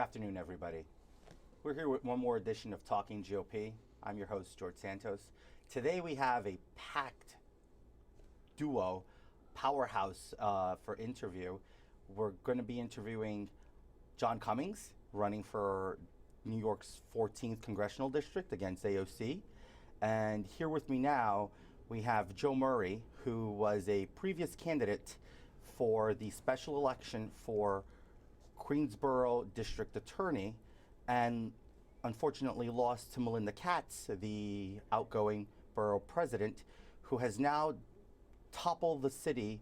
afternoon, everybody. We're here with one more edition of Talking GOP. I'm your host, George Santos. Today we have a packed duo, powerhouse for interview. We're going to be interviewing John Cummings, running for New York's 14th Congressional District against AOC. And here with me now, we have Joe Murray, who was a previous candidate for the special election for Queensborough District Attorney, and unfortunately lost to Melinda Katz, the outgoing borough president, who has now toppled the city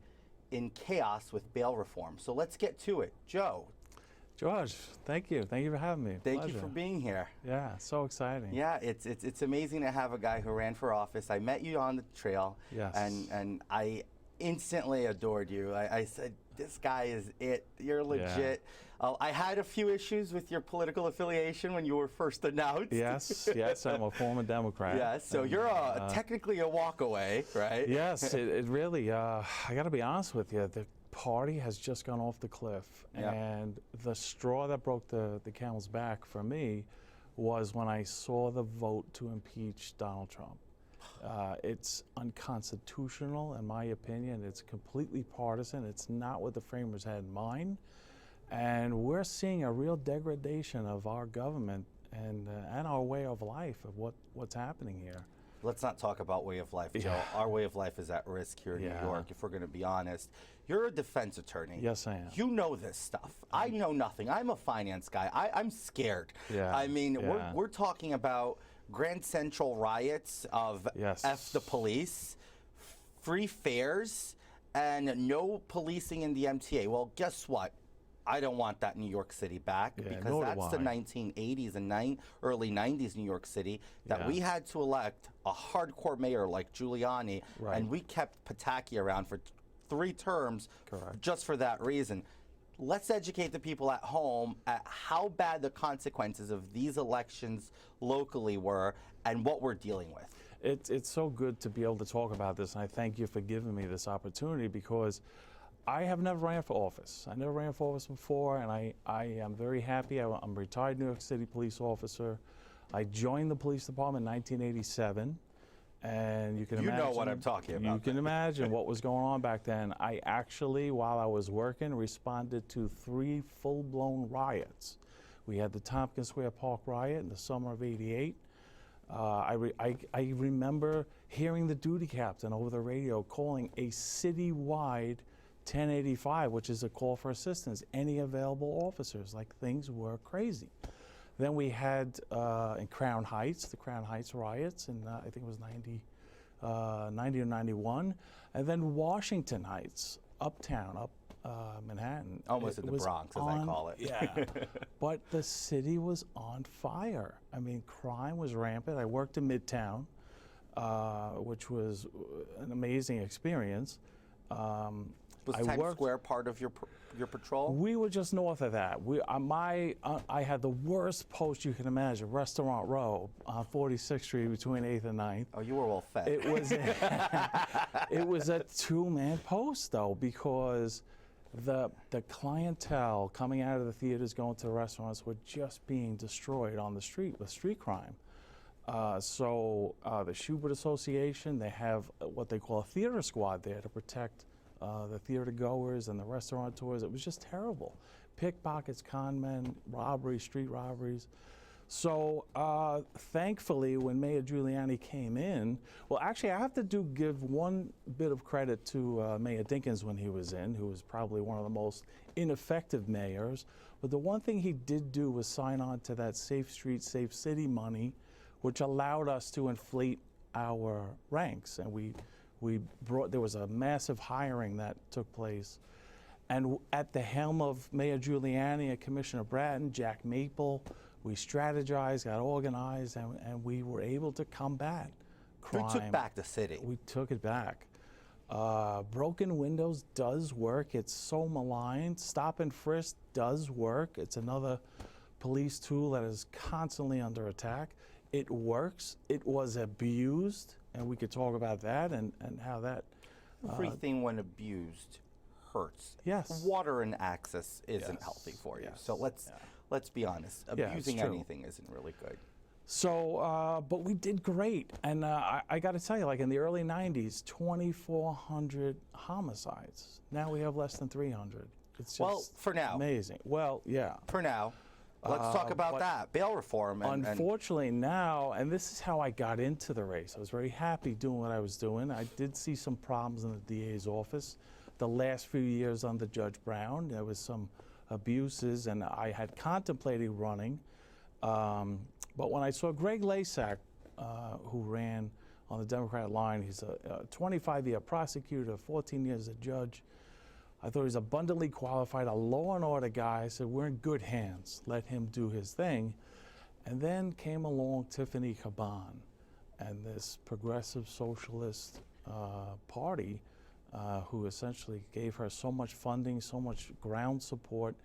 in chaos with bail reform. So let's get to it. Joe. George, thank you. Thank you for having me. Thank you for being here. Yeah, so exciting. Yeah, it's amazing to have a guy who ran for office. I met you on the trail, yes, and I instantly adored you. I said, this guy is it. You're legit. Yeah. I had a few issues with your political affiliation when you were first announced. Yes, I'm a former Democrat. Yes, so you're technically a walk away, right? Yes, it really, I got to be honest with you, the party has just gone off the cliff. Yeah. And the straw that broke the camel's back for me was when I saw the vote to impeach Donald Trump. It's unconstitutional, in my opinion. It's completely partisan. It's not what the framers had in mind. And we're seeing a real degradation of our government and our way of life, of what's happening here. Let's not talk about way of life, Joe. Yeah. Our way of life is at risk here in New York, if we're going to be honest. You're a defense attorney. Yes, I am. You know this stuff. I know nothing. I'm a finance guy. I'm scared. Yeah. I mean, we're talking about Grand Central riots of F the police, free fares, and no policing in the MTA. Well, guess what? I don't want that New York City back, because that's the 1980s and early 90s New York City that we had to elect a hardcore mayor like Giuliani, and we kept Pataki around for 3 terms just for that reason. Let's educate the people at home at how bad the consequences of these elections locally were and what we're dealing with. It's so good to be able to talk about this, and I thank you for giving me this opportunity, because I have never ran for office. I never ran for office before, and I am very happy. I'm a retired New York City police officer. I joined the police department in 1987, and you can imagine. You know what I'm talking about. You can imagine what was going on back then. I actually, while I was working, responded to 3 full-blown riots. We had the Tompkins Square Park riot in the summer of '88. I remember hearing the duty captain over the radio calling a citywide 1085, which is a call for assistance, any available officers. Like, things were crazy. Then we had in Crown Heights, the Crown Heights riots, and I think it was 90 or 91. And then Washington Heights, uptown, Manhattan. Almost in the Bronx, as I call it. Yeah. But the city was on fire. I mean, crime was rampant. I worked in Midtown, which was an amazing experience. Was Times Square part of your patrol? We were just north of that. I had the worst post you can imagine, Restaurant Row on 46th Street between 8th and 9th. Oh, you were well fed. It was it was a 2-man post, though, because the clientele coming out of the theaters, going to the restaurants, were just being destroyed on the street with street crime. So the Schubert Association, they have what they call a theater squad there to protect the theater goers and the restaurateurs. It was just terrible. Pickpockets, con men, robberies, street robberies. So thankfully, when Mayor Giuliani came in, well, actually, I have to give one bit of credit to Mayor Dinkins when he was in, who was probably one of the most ineffective mayors. But the one thing he did do was sign on to that Safe Street, Safe City money, which allowed us to inflate our ranks. And there was a massive hiring that took place. And at the helm of Mayor Giuliani and Commissioner Bratton, Jack Maple, we strategized, got organized, and we were able to combat crime. We took back the city. We took it back. Broken windows does work. It's so maligned. Stop and frisk does work. It's another police tool that is constantly under attack. It works. It was abused, and we could talk about that and how that. Everything when abused hurts. Yes. Water and access isn't healthy for you. So let's be honest, Yeah, it's abusing true. anything isn't really good. So, but we did great. And I got to tell you, like in the early 90s, 2,400 homicides. Now we have less than 300. It's just Well, for now. amazing. Well, yeah. For now, let's talk about that, bail reform. Unfortunately now, and this is how I got into the race. I was very happy doing what I was doing. I did see some problems in the DA's office. The last few years under Judge Brown, there was some abuses, and I had contemplated running. But when I saw Greg Lasak, who ran on the Democratic line, he's a 25-year prosecutor, 14 years a judge. I thought he was abundantly qualified, a law and order guy. I said, we're in good hands. Let him do his thing. And then came along Tiffany Caban and this progressive socialist party who essentially gave her so much funding, so much ground support,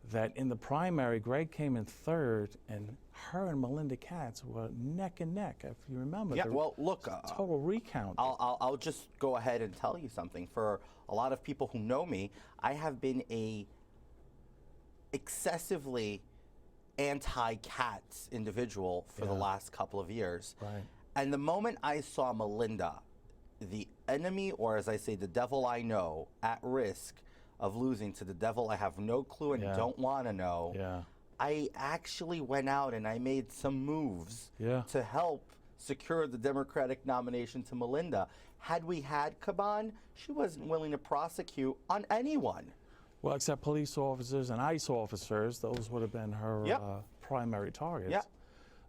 that in the primary, Greg came in third, and her and Melinda Katz were neck and neck, if you remember. Yeah, well, look, total recount. I'll just go ahead and tell you something. For a lot of people who know me, I have been a excessively anti-Katz individual for the last couple of years. Right. And the moment I saw Melinda, the enemy, or as I say, the devil I know, at risk of losing to the devil I have no clue and don't want to know, I actually went out and I made some moves to help secure the Democratic nomination to Melinda. Had we had Caban, she wasn't willing to prosecute on anyone. Well, except police officers and ICE officers, those would have been her primary targets.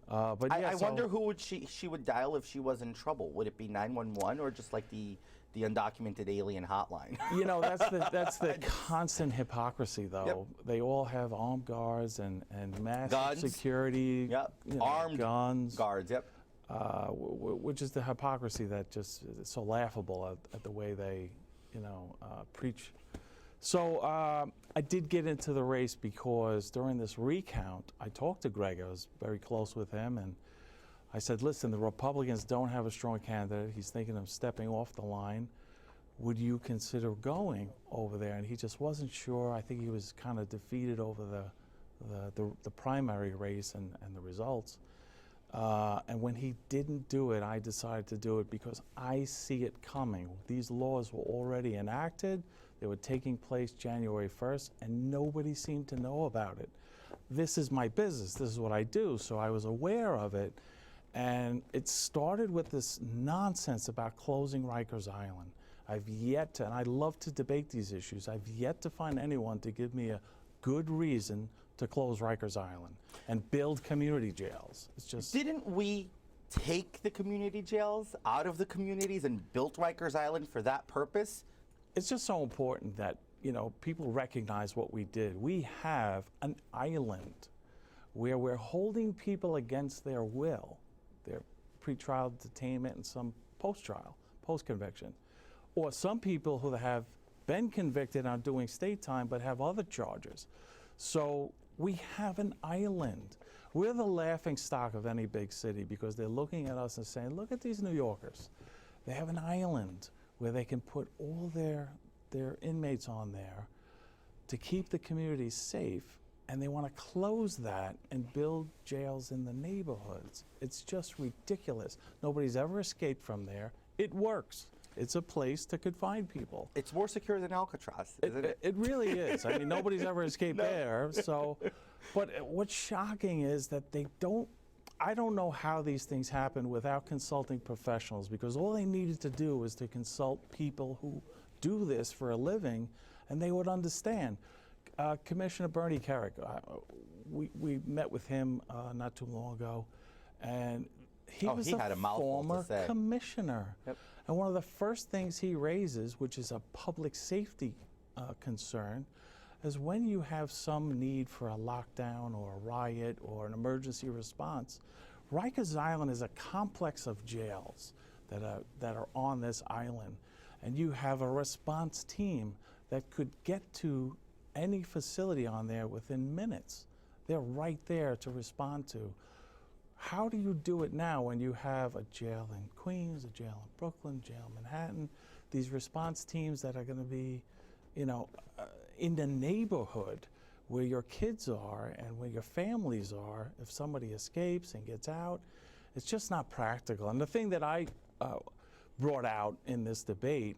But I wonder who would she would dial if she was in trouble. Would it be 911 or just like the undocumented alien hotline? You know, that's the constant hypocrisy, though. They all have armed guards and massive Guns. Security, Armed guns, guards. which is the hypocrisy that just is so laughable at the way they, preach. So I did get into the race because during this recount, I talked to Greg. I was very close with him, and I said, listen, the Republicans don't have a strong candidate. He's thinking of stepping off the line. Would you consider going over there? And he just wasn't sure. I think he was kind of defeated over the primary race and the results. And when he didn't do it, I decided to do it because I see it coming. These laws were already enacted. They were taking place January 1st, and nobody seemed to know about it. This is my business. This is what I do, so I was aware of it. And it started with this nonsense about closing Rikers Island. I've yet to, and I love to debate these issues, I've yet to find anyone to give me a good reason to close Rikers Island and build community jails. It's just... Didn't we take the community jails out of the communities and built Rikers Island for that purpose? It's just so important that, people recognize what we did. We have an island where we're holding people against their will, their pretrial detainment and some post-trial, post-conviction. Or some people who have been convicted and are doing state time but have other charges. So we have an island. We're the laughing stock of any big city because they're looking at us and saying, look at these New Yorkers. They have an island where they can put all their inmates on there to keep the community safe, and they want to close that and build jails in the neighborhoods. It's just ridiculous. Nobody's ever escaped from there. It works. It's a place to confine people. It's more secure than Alcatraz, isn't it? It really is. I mean, nobody's ever escaped there. So, but what's shocking is that they don't. I don't know how these things happen without consulting professionals, because all they needed to do was to consult people who do this for a living, and they would understand. Commissioner Bernie Carrick, we met with him not too long ago, and he was had a mouthful to former say. commissioner. And one of the first things he raises, which is a public safety concern, is when you have some need for a lockdown or a riot or an emergency response. Rikers Island is a complex of jails that are on this island, and you have a response team that could get to any facility on there within minutes. They're right there to respond to. How do you do it now when you have a jail in Queens, a jail in Brooklyn, jail in Manhattan, these response teams that are going to be, in the neighborhood where your kids are and where your families are if somebody escapes and gets out. It's just not practical. And the thing that I brought out in this debate,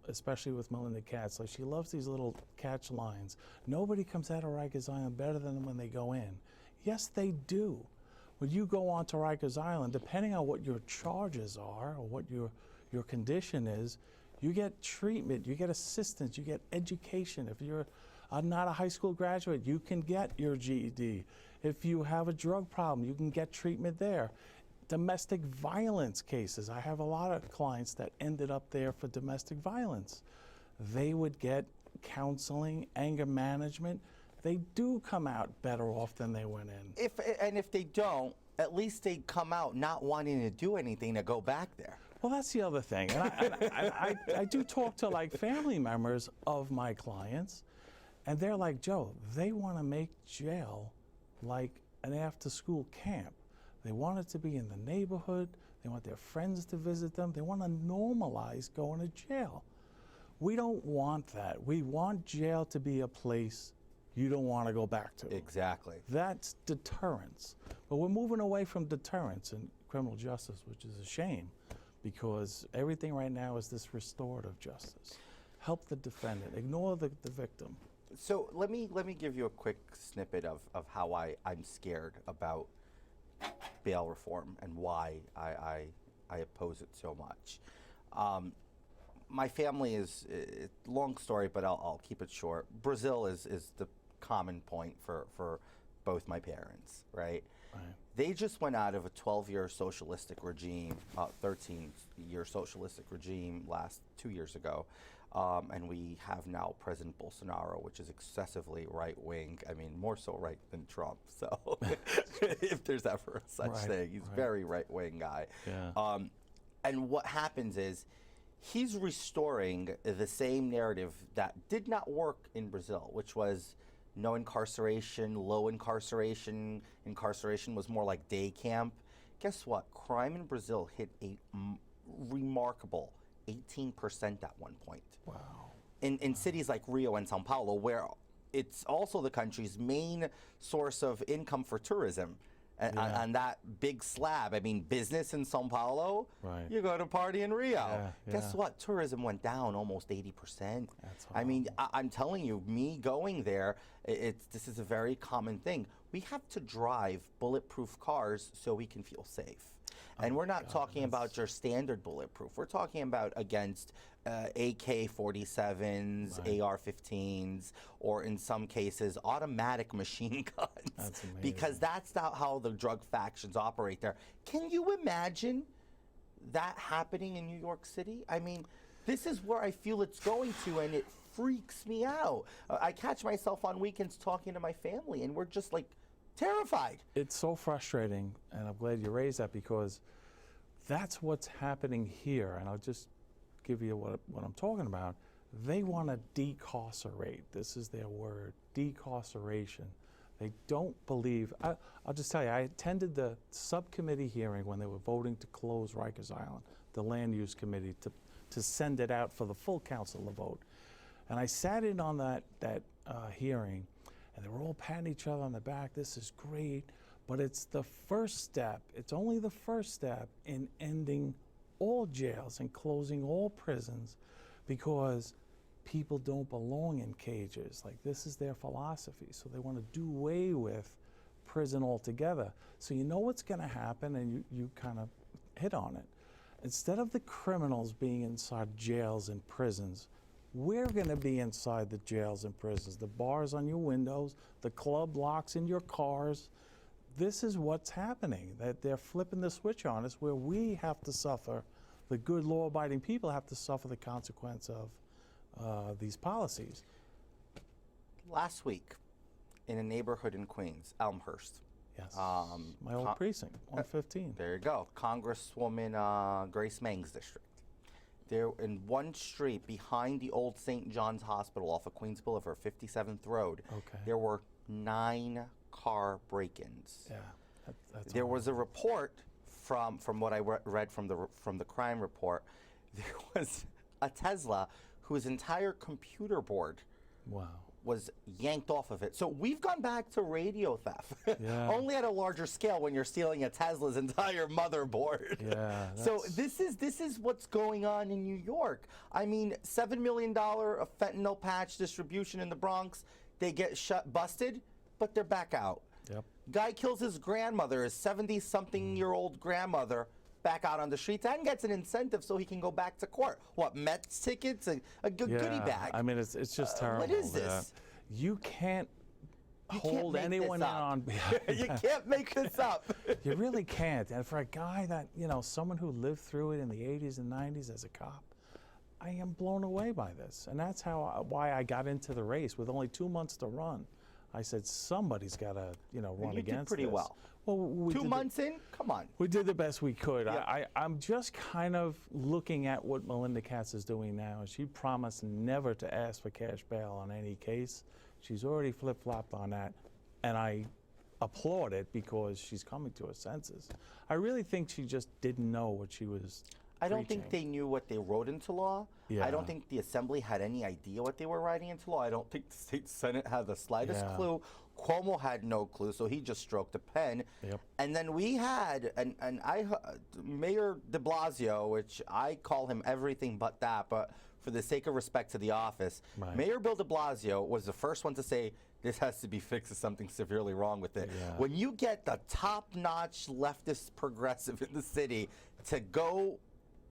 especially with Melinda Katz, like she loves these little catch lines. Nobody comes out of Rikers Island better than when they go in. Yes, they do. When you go on to Rikers Island, depending on what your charges are or what your condition is, you get treatment, you get assistance, you get education. If you're not a high school graduate, you can get your GED. If you have a drug problem, you can get treatment there. Domestic violence cases, I have a lot of clients that ended up there for domestic violence. They would get counseling, anger management. They do come out better off than they went in. If they don't, at least they come out not wanting to do anything to go back there. Well, that's the other thing. And I do talk to like family members of my clients, and they're like, Joe, they want to make jail like an after-school camp. They want it to be in the neighborhood. They want their friends to visit them. They want to normalize going to jail. We don't want that. We want jail to be a place you don't want to go back to. Exactly. That's deterrence. But we're moving away from deterrence in criminal justice, which is a shame, because everything right now is this restorative justice. Help the defendant, ignore the victim. So let me give you a quick snippet of how I'm scared about bail reform and why I oppose it so much. My family is, long story, but I'll keep it short. Brazil is the common point for both my parents, right? Right. They just went out of a 12-year socialistic regime, 13-year socialistic regime 2 years ago. And we have now President Bolsonaro, which is excessively right-wing. I mean, more so right than Trump. So if there's ever such thing, he's a very right-wing guy. Yeah. And what happens is he's restoring the same narrative that did not work in Brazil, which was no incarceration, low incarceration. Incarceration was more like day camp. Guess what? Crime in Brazil hit a remarkable 18% at one point. Wow. In cities like Rio and Sao Paulo, where it's also the country's main source of income for tourism. And on that big slab, I mean, business in Sao Paulo, you go to party in Rio. Guess what? Tourism went down almost 80%. I mean, I'm telling you, me going there, this is a very common thing. We have to drive bulletproof cars so we can feel safe. And we're not talking about your standard bulletproof. We're talking about against AK-47s, AR-15s, or in some cases, automatic machine guns. That's amazing. Because that's not how the drug factions operate there. Can you imagine that happening in New York City? I mean, this is where I feel it's going to, and it freaks me out. I catch myself on weekends talking to my family, and we're just like, terrified. It's so frustrating, and I'm glad you raised that, because that's what's happening here. And I'll just give you what I'm talking about. They want to decarcerate. This is their word, decarceration. They don't believe. I'll just tell you, I attended the subcommittee hearing when they were voting to close Rikers Island, the land use committee, to send it out for the full council to vote. And I sat in on that hearing, and they were all patting each other on the back. This is great, but it's the first step. It's only the first step in ending all jails and closing all prisons, because people don't belong in cages. Like, this is their philosophy. So they want to do away with prison altogether. So you know what's going to happen, and you kind of hit on it. Instead of the criminals being inside jails and prisons, we're going to be inside the jails and prisons. The bars on your windows, the club locks in your cars. This is what's happening, that they're flipping the switch on us, where we have to suffer, the good law-abiding people have to suffer the consequence of these policies. Last week, in a neighborhood in Queens, Elmhurst. Yes, my old precinct, 115. There you go, Congresswoman Grace Mang's district. There, in one street behind the old St. John's Hospital off of Queens Boulevard, 57th Road, there were 9 car break-ins. Yeah, that's there was a report from what I read from the crime report. There was a Tesla whose entire computer board was yanked off of it. So we've gone back to radio theft, Yeah. only at a larger scale when you're stealing a Tesla's entire motherboard. Yeah, So this is what's going on in New York. I mean, $7 million of fentanyl patch distribution in the Bronx. They get busted, but they're back out. Yep. Guy kills his grandmother, his 70-something-year-old grandmother, back out on the streets and gets an incentive so he can go back to court. What, Mets tickets, a goodie bag? I mean, it's just terrible. What is this? You can't You can't hold make anyone this in up. on. You can't make this up. You really can't. And for a guy that, someone who lived through it in the 80s and 90s as a cop, I am blown away by this. And that's why I got into the race with only 2 months to run. I said, somebody's got to, run you against did pretty this. well. Well, we 2 did months in? Come on. We did the best we could. Yeah. I'm just kind of looking at what Melinda Katz is doing now. She promised never to ask for cash bail on any case. She's already flip-flopped on that, and I applaud it because she's coming to her senses. I really think she just didn't know what she was I don't think preaching. they knew what they wrote into law. Yeah. I don't think the Assembly had any idea what they were writing into law. I don't think the State Senate had the slightest Yeah. clue. Cuomo had no clue, so he just stroked a pen. Yep. And then we had, Mayor de Blasio, which I call him everything but that, but for the sake of respect to the office, Right. Mayor Bill de Blasio was the first one to say, this has to be fixed, there's something severely wrong with it. Yeah. When you get the top-notch leftist progressive in the city to go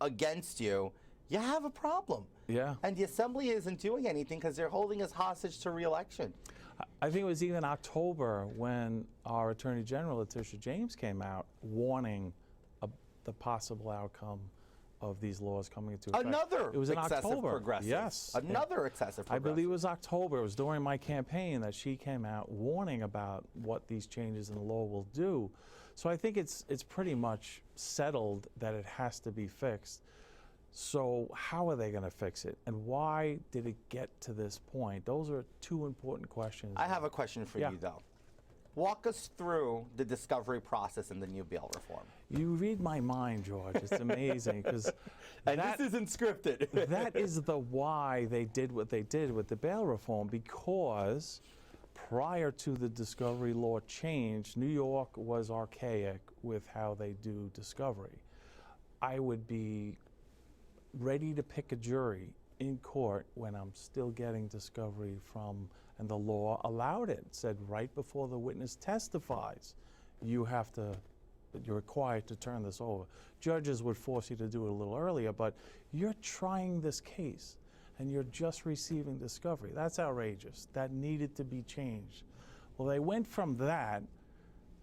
against you, you have a problem. Yeah. And the Assembly isn't doing anything because they're holding us hostage to re-election. I think it was even October when our Attorney General, Letitia James, came out warning the possible outcome of these laws coming into effect. Another it was in excessive October. progressive. Yes. Another excessive I progressive. believe it was October. It was during my campaign that she came out warning about what these changes in the law will do. So I think it's pretty much settled that it has to be fixed. So how are they going to fix it? And why did it get to this point? Those are two important questions. I have a question for Yeah. you, though. Walk us through the discovery process in the new bail reform. You read my mind, George. It's amazing because And this isn't scripted. that is the why they did what they did with the bail reform, because prior to the discovery law change, New York was archaic with how they do discovery. I would be ready to pick a jury in court when I'm still getting discovery from, and the law allowed it. It said right before the witness testifies, you're required to turn this over. Judges would force you to do it a little earlier, but you're trying this case and you're just receiving discovery. That's outrageous. That needed to be changed. Well, they went from that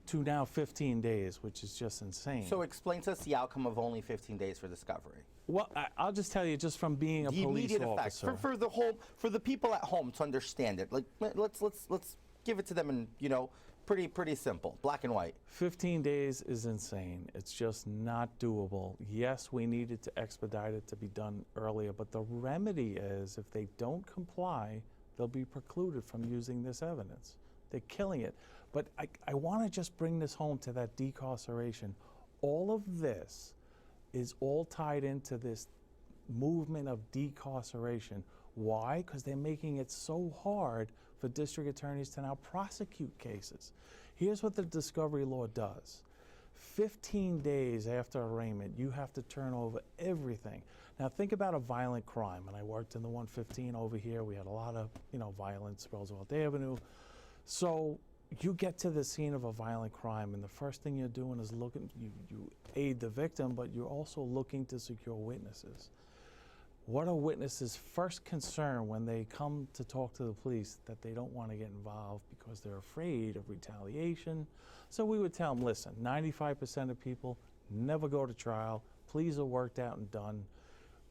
to now 15 days, which is just insane. So explain to us the outcome of only 15 days for discovery. Well, I'll just tell you, just from being a The police immediate effects officer. for the people at home to understand it. Like let's give it to them in pretty simple, black and white. 15 days is insane. It's just not doable. Yes, we needed to expedite it to be done earlier, but the remedy is if they don't comply, they'll be precluded from using this evidence. They're killing it. But I want to just bring this home to that decarceration. All of this is all tied into this movement of decarceration. Why? Because they're making it so hard for district attorneys to now prosecute cases. Here's what the discovery law does. 15 days after arraignment, you have to turn over everything. Now think about a violent crime. And I worked in the 115 over here. We had a lot of, violence, Roosevelt Avenue. So you get to the scene of a violent crime, and the first thing you're doing is looking, you aid the victim, but you're also looking to secure witnesses. What are witnesses' first concern when they come to talk to the police? That they don't want to get involved because they're afraid of retaliation. So we would tell them, listen, 95% of people never go to trial. Pleas are worked out and done.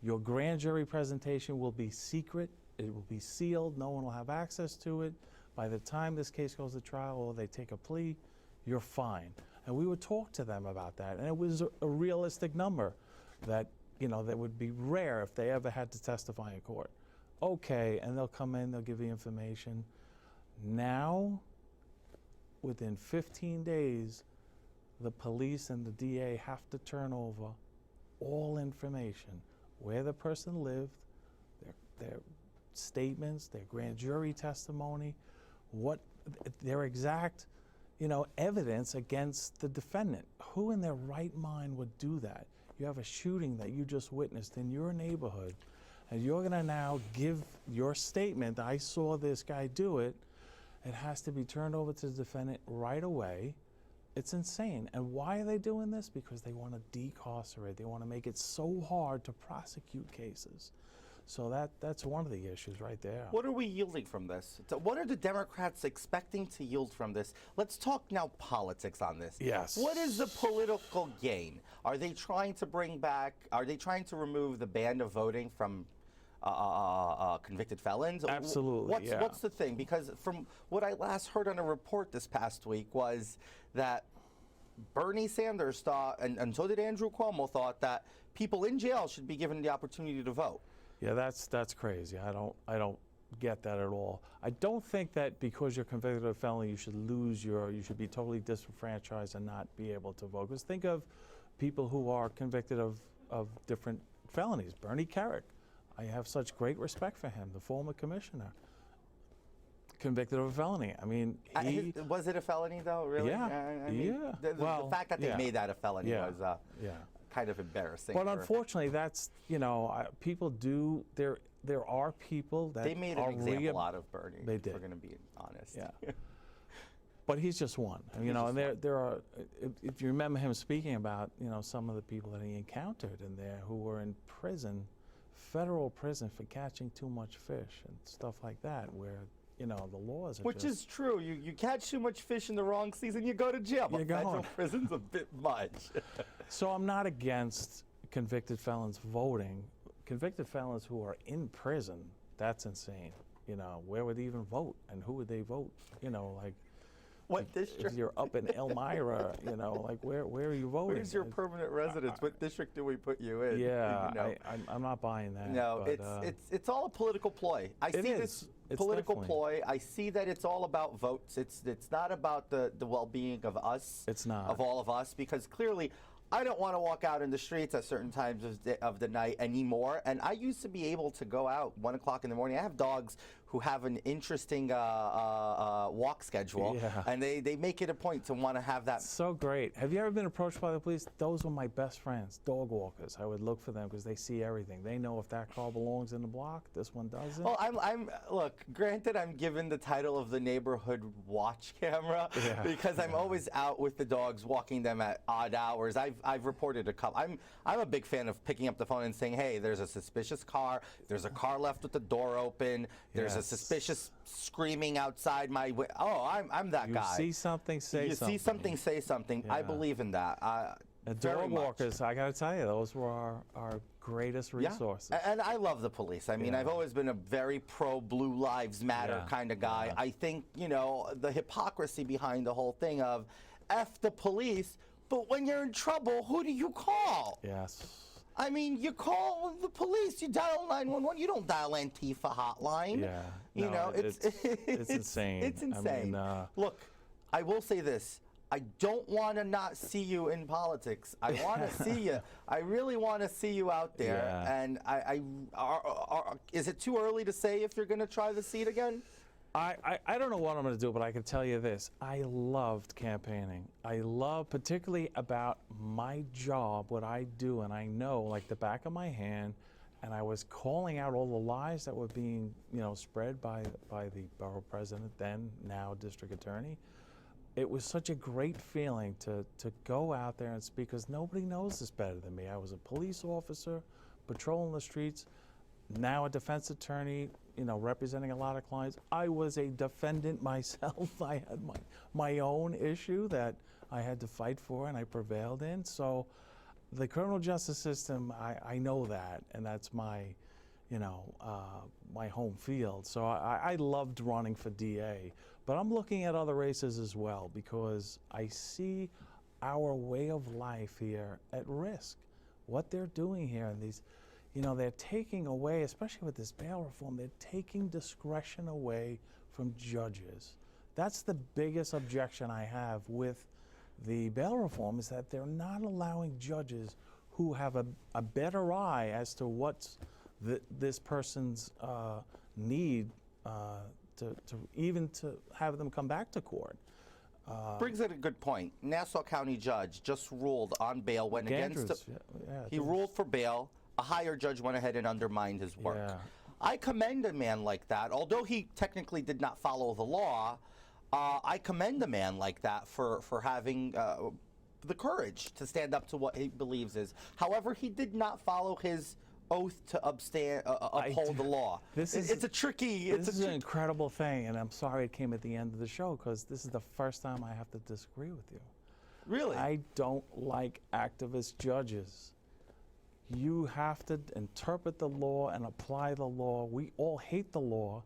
Your grand jury presentation will be secret. It will be sealed. No one will have access to it. By the time this case goes to trial or they take a plea, you're fine. And we would talk to them about that. And it was a realistic number that, that would be rare if they ever had to testify in court. Okay, and they'll come in, they'll give you information. Now, within 15 days, the police and the DA have to turn over all information, where the person lived, their statements, their grand jury testimony, what their exact, evidence against the defendant. Who in their right mind would do that? You have a shooting that you just witnessed in your neighborhood, and you're going to now give your statement, I saw this guy do it. It has to be turned over to the defendant right away. It's insane. And why are they doing this? Because they want to decarcerate. They want to make it so hard to prosecute cases. So that's one of the issues right there. What are we yielding from this? What are the Democrats expecting to yield from this? Let's talk now politics on this. Yes. What is the political gain? Are they trying to remove the ban of voting from convicted felons? Absolutely, What's the thing? Because from what I last heard on a report this past week was that Bernie Sanders thought, and so did Andrew Cuomo, thought that people in jail should be given the opportunity to vote. Yeah, that's crazy. I don't get that at all. I don't think that because you're convicted of a felony, you should be totally disenfranchised and not be able to vote. Because think of people who are convicted of different felonies. Bernie Carrick, I have such great respect for him, the former commissioner, convicted of a felony. I mean, was it a felony though? Really? Yeah. The fact that they made that a felony was kind of embarrassing. But unfortunately, that's people do. There are people that they made an example out of Bernie. They did. If we're going to be honest. Yeah. But he's just one. And there are. If you remember him speaking about some of the people that he encountered in there who were in prison, federal prison, for catching too much fish and stuff like that, where the laws are Which is true. You catch too much fish in the wrong season, you go to jail. But federal prison's a bit much. So I'm not against convicted felons voting. Convicted felons who are in prison, that's insane. Where would they even vote, and who would they vote? What district? If you're up in Elmira, where are you voting? Where's your permanent residence? What district do we put you in? Yeah, I'm not buying that. No, but, it's all a political ploy. I see this political ploy. I see that it's all about votes. It's not about the well-being of us. It's not. Of all of us, because clearly I don't want to walk out in the streets at certain times of the night anymore. And I used to be able to go out 1 o'clock in the morning. I have dogs who have an interesting walk schedule, and they make it a point to want to have that. So great. Have you ever been approached by the police? Those were my best friends, dog walkers. I would look for them because they see everything. They know if that car belongs in the block, this one doesn't. Well, look, granted, I'm given the title of the neighborhood watch camera because I'm always out with the dogs, walking them at odd hours. I've reported a couple. I'm a big fan of picking up the phone and saying, hey, there's a suspicious car. There's a car left with the door open. There's a suspicious screaming outside my window. Oh, I'm that guy. You see something, say something. You see something, say something. I believe in that. Dog walkers, I got to tell you, those were our greatest resources. And I love the police. I mean, I've always been a very pro-Blue Lives Matter kind of guy. I think, the hypocrisy behind the whole thing of F the police, but when you're in trouble, who do you call? Yes. I mean, you call the police, you dial 911, you don't dial Antifa hotline. Yeah. It's insane. It's insane. I mean, look, I will say this. I don't want to not see you in politics. I want to see you. I really want to see you out there. Yeah. And is it too early to say if you're going to try the seat again? I don't know what I'm going to do, but I can tell you this. I loved campaigning. I love particularly about my job, what I do, and I know like the back of my hand, and I was calling out all the lies that were being, spread by the borough president, then, now district attorney. It was such a great feeling to go out there and speak, because nobody knows this better than me. I was a police officer, patrolling the streets, now a defense attorney, representing a lot of clients. I was a defendant myself. I had my own issue that I had to fight for, and I prevailed in. So the criminal justice system, I know that, and that's my, my home field. So I loved running for DA. But I'm looking at other races as well, because I see our way of life here at risk. What they're doing here, and these, they're taking away, especially with this bail reform, they're taking discretion away from judges. That's the biggest objection I have with the bail reform, is that they're not allowing judges who have a better eye as to what's this person's need to even to have them come back to court. Brings in a good point. Nassau County judge just ruled on bail, went against. He ruled for bail. A higher judge went ahead and undermined his work. Yeah. I commend a man like that. Although he technically did not follow the law, I commend a man like that for having the courage to stand up to what he believes is. However, he did not follow his oath to uphold the law. It's a tricky. This is an incredible thing, and I'm sorry it came at the end of the show because this is the first time I have to disagree with you. Really? I don't like activist judges. You have to interpret the law and apply the law. We all hate the law,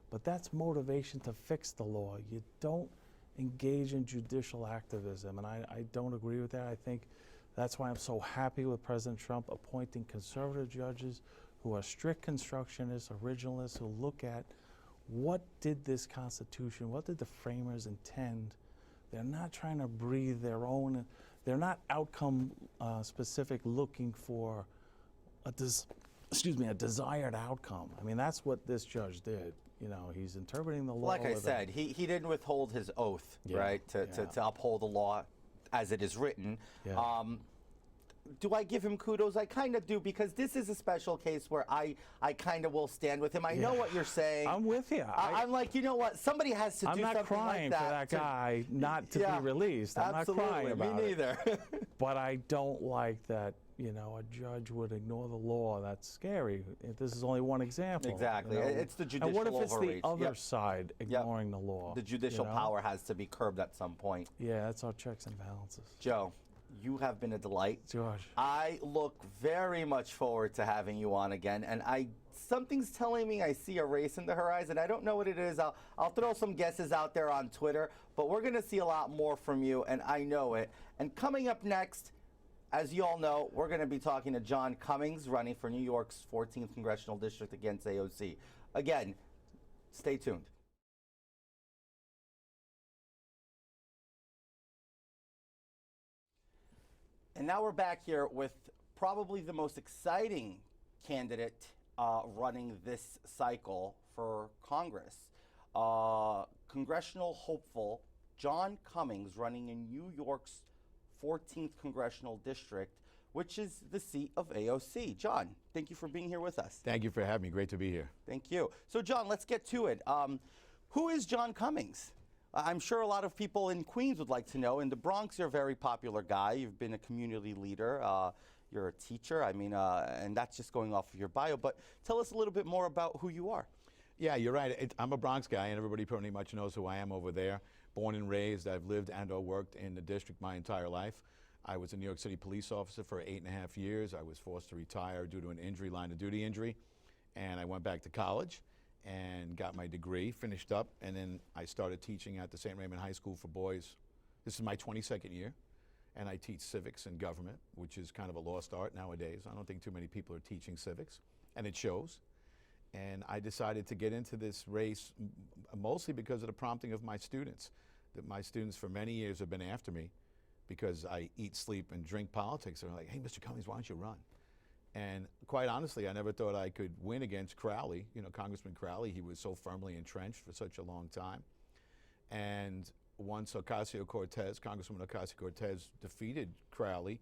but that's motivation to fix the law. You don't engage in judicial activism, and I don't agree with that. I think that's why I'm so happy with President Trump appointing conservative judges who are strict constructionists, originalists, who look at what did this Constitution, what did the framers intend. They're not trying to breathe their own, they're not outcome specific, looking for a desired outcome. I mean, that's what this judge did. You know, he's interpreting the law. Like I said, he didn't withhold his oath, right, to uphold the law as it is written. Yeah. Do I give him kudos? I kind of do, because this is a special case where I kind of will stand with him. I know what you're saying. I'm with you. I'm like, you know what? Somebody has to do something like that. I'm not crying for that guy not to be released. I'm not crying about it. Me neither. But I don't like that, you know, a judge would ignore the law. That's scary. This is only one example. Exactly. You know? It's the judicial overreach. And what if it's the other Yep. side ignoring the law? The judicial power has to be curbed at some point. Yeah, that's our checks and balances. Joe, you have been a delight. George. I look very much forward to having you on again, and something's telling me I see a race in the horizon. I don't know what it is. I'll throw some guesses out there on Twitter, but we're going to see a lot more from you, and I know it. And coming up next, as you all know, we're going to be talking to John Cummings, running for New York's 14th Congressional District against AOC. Again, stay tuned. And now we're back here with probably the most exciting candidate running this cycle for Congress. Congressional hopeful John Cummings, running in New York's 14th Congressional District, which is the seat of AOC. John, thank you for being here with us. Thank you for having me. Great to be here. Thank you. So, John, let's get to it. Who is John Cummings? I'm sure a lot of people in Queens would like to know. In the Bronx, you're a very popular guy. You've been a community leader. You're a teacher. I mean, and that's just going off of your bio. But tell us a little bit more about who you are. Yeah, you're right. I'm a Bronx guy, and everybody pretty much knows who I am over there. Born and raised, I've lived and or worked in the district my entire life. I was a New York City police officer for 8.5 years. I was forced to retire due to an injury, line of duty injury. And I went back to college and got my degree, finished up, and then I started teaching at the St. Raymond High School for boys. This is my 22nd year, and I teach civics and government, which is kind of a lost art nowadays. I don't think too many people are teaching civics, and it shows. And I decided to get into this race mostly because of the prompting of my students. That my students for many years have been after me because I eat, sleep, and drink politics. They're like, hey, Mr. Cummings, why don't you run? And quite honestly, I never thought I could win against Crowley, you know, Congressman Crowley. He was so firmly entrenched for such a long time. And once Ocasio-Cortez, Congresswoman Ocasio-Cortez defeated Crowley,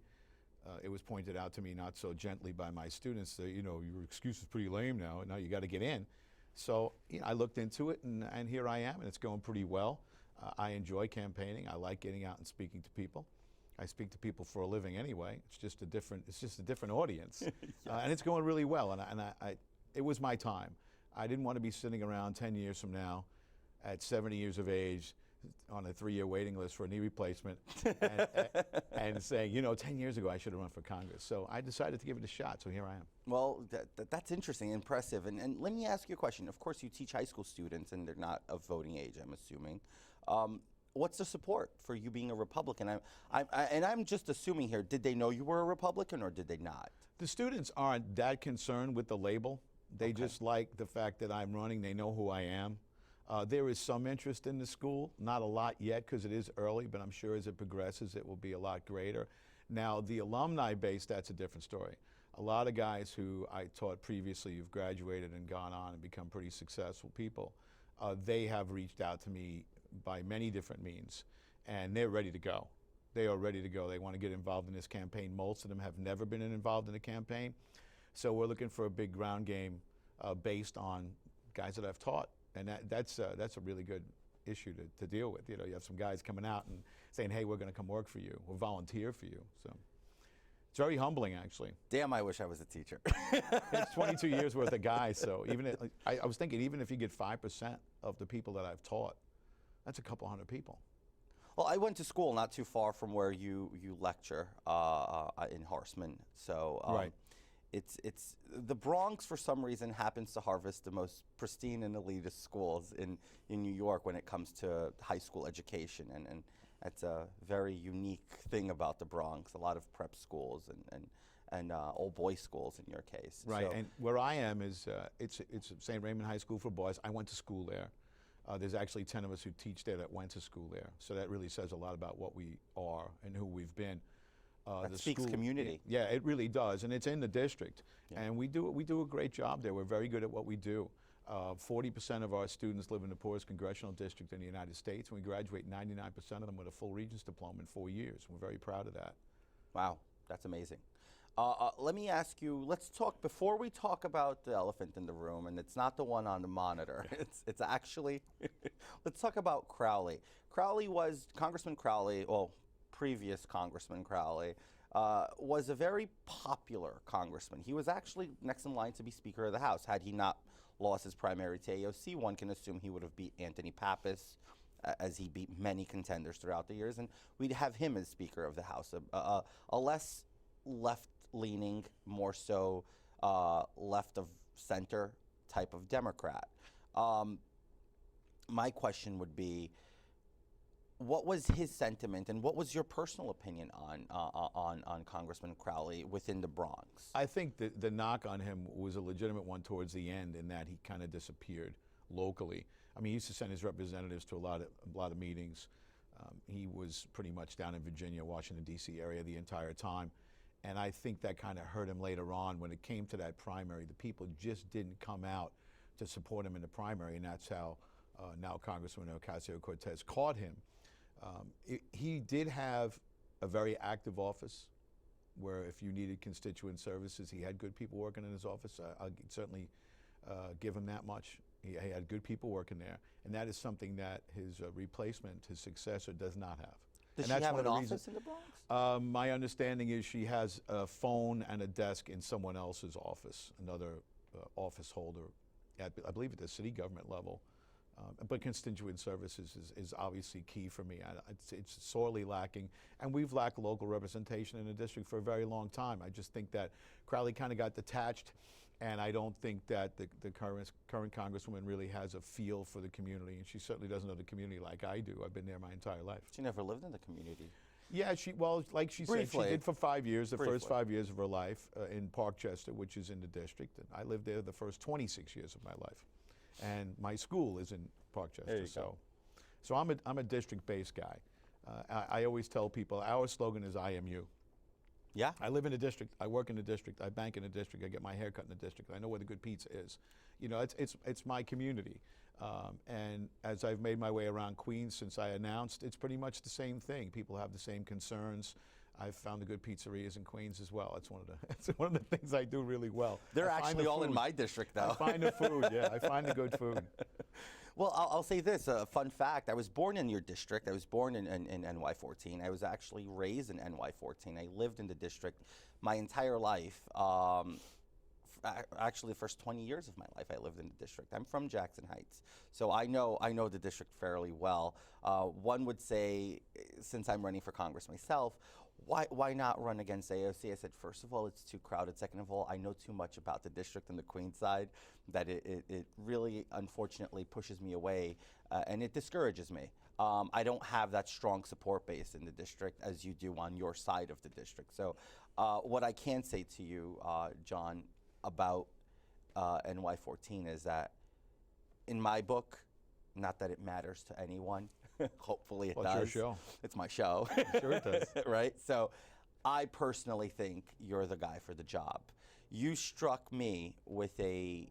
it was pointed out to me not so gently by my students that, you know, your excuse is pretty lame now, now you got to get in. So you know, I looked into it, and here I am, and it's going pretty well. I enjoy campaigning. I like getting out and speaking to people. I speak to people for a living anyway. It's just a different audience, yes. And it's going really well. And it was my time. I didn't want to be sitting around 10 years from now, at 70 years of age, on a 3-year waiting list for a knee replacement, and saying, you know, 10 years ago I should have run for Congress. So I decided to give it a shot. So here I am. Well, that's interesting, impressive. And let me ask you a question. Of course, you teach high school students, and they're not of voting age, I'm assuming. What's the support for you being a Republican? I'm just assuming here, did they know you were a Republican or did they not? The students aren't that concerned with the label. They just like the fact that I'm running. They know who I am. There is some interest in the school, not a lot yet because it is early, but I'm sure as it progresses it will be a lot greater. Now, the alumni base, that's a different story. a lot of guys who I taught previously who've graduated and gone on and become pretty successful people, they have reached out to me by many different means, and they're ready to go. They are ready to go. They want to get involved in this campaign. Most of them have never been involved in a campaign. So we're looking for a big ground game based on guys that I've taught. And that's a really good issue to deal with. You know, you have some guys coming out and saying, hey, we're going to come work for you. We'll volunteer for you. So it's very humbling, actually. Damn, I wish I was a teacher. It's 22 years worth of guys. So even I was thinking, even if you get 5% of the people that I've taught, that's a couple hundred people. Well, I went to school not too far from where you lecture in Horseman. So Right. It's the Bronx for some reason happens to harvest the most pristine and elitist schools in New York when it comes to high school education, and that's a very unique thing about the Bronx. A lot of prep schools and old boys schools in your case. Right, So, and where I am is it's St. Raymond High School for boys. I went to school there. There's actually 10 of us who teach there that went to school there. So that really says a lot about what we are and who we've been. that The speaks school- community. Yeah, it really does, and it's in the district. Yeah. And we do a great job there. We're very good at what we do. 40% of our students live in the poorest congressional district in the United States, and we graduate 99% of them with a full Regents diploma in 4 years. We're very proud of that. Wow, that's amazing. Let me ask you, let's talk, before we talk about the elephant in the room, and it's not the one on the monitor, it's actually, let's talk about Crowley. Congressman Crowley, well, previous Congressman Crowley, was a very popular congressman. He was actually next in line to be Speaker of the House. Had he not lost his primary to AOC, one can assume he would have beat Anthony Pappas, as he beat many contenders throughout the years, and we'd have him as Speaker of the House, a less left-leaning, more so left of center type of Democrat. My question would be, what was his sentiment, and what was your personal opinion on Congressman Crowley within the Bronx? I think the knock on him was a legitimate one towards the end, in that he kind of disappeared locally. I mean, he used to send his representatives to a lot of meetings. He was pretty much down in Virginia, Washington, D.C. area the entire time. And I think that kind of hurt him later on when it came to that primary. The people just didn't come out to support him in the primary, and that's how now Congressman Ocasio-Cortez caught him. He did have a very active office, where if you needed constituent services, he had good people working in his office. I'll certainly give him that much. He had good people working there, and that is something that his replacement, his successor, does not have. Does And she that's have one an of the office reasons- in the Bronx? My understanding is she has a phone and a desk in someone else's office, another office holder, I believe at the city government level. But constituent services is obviously key for me. It's sorely lacking, and we've lacked local representation in the district for a very long time. I just think that Crowley kind of got detached, and I don't think that the current Congresswoman really has a feel for the community, and she certainly doesn't know the community like I do. I've been there my entire life. She never lived in the community. Yeah, like she said, Briefly. she did for 5 years, the Briefly. first 5 years of her life in Parkchester, which is in the district, and I lived there the first 26 years of my life. And my school is in There Parkchester, you so I'm a district-based guy. I always tell people our slogan is "I am you." Yeah. I live in the district. I work in the district. I bank in the district. I get my hair cut in the district. I know where the good pizza is. You know, it's my community. And as I've made my way around Queens since I announced, it's pretty much the same thing. People have the same concerns. I've found the good pizzerias in Queens as well. It's one of the things I do really well. They're I find actually the all in food. my district, though. I find the food. Yeah, I find the good food. Well, I'll say this, a fun fact. I was born in your district. I was born in NY14. I was actually raised in NY14. I lived in the district my entire life. Actually, the first 20 years of my life, I lived in the district. I'm from Jackson Heights, so I know the district fairly well. One would say, since I'm running for Congress myself, why not run against AOC? I said, first of all, it's too crowded. Second of all, I know too much about the district and the Queens side that it really, unfortunately, pushes me away, and it discourages me. I don't have that strong support base in the district as you do on your side of the district. So what I can say to you, John, about NY14 is that in my book, not that it matters to anyone, hopefully it Well, does. it's your show. It's my show. Sure it does. Right? So I personally think you're the guy for the job. You struck me with a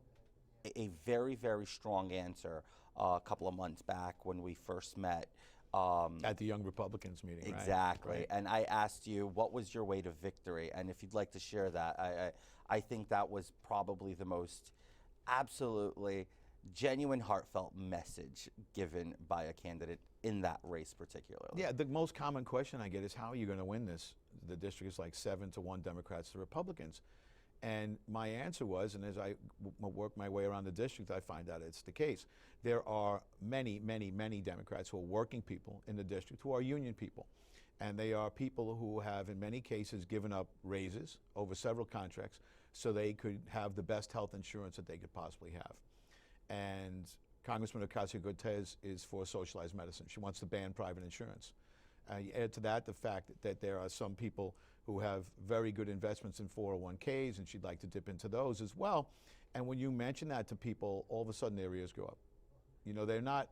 very, very strong answer a couple of months back when we first met. At the Young Republicans meeting, right? Exactly. Right. And I asked you, what was your way to victory? And if you'd like to share that, I think that was probably the most absolutely genuine, heartfelt message given by a candidate in that race particularly. Yeah, the most common question I get is, how are you going to win this? The district is like 7-1 Democrats to Republicans. And my answer was, and as I work my way around the district, I find out it's the case. There are many, many, many Democrats who are working people in the district who are union people. And they are people who have, in many cases, given up raises over several contracts so they could have the best health insurance that they could possibly have. And Congressman Ocasio-Cortez is for socialized medicine. She wants to ban private insurance. You add to that the fact that there are some people who have very good investments in 401ks, and she'd like to dip into those as well. And when you mention that to people, all of a sudden their ears go up. You know, they're not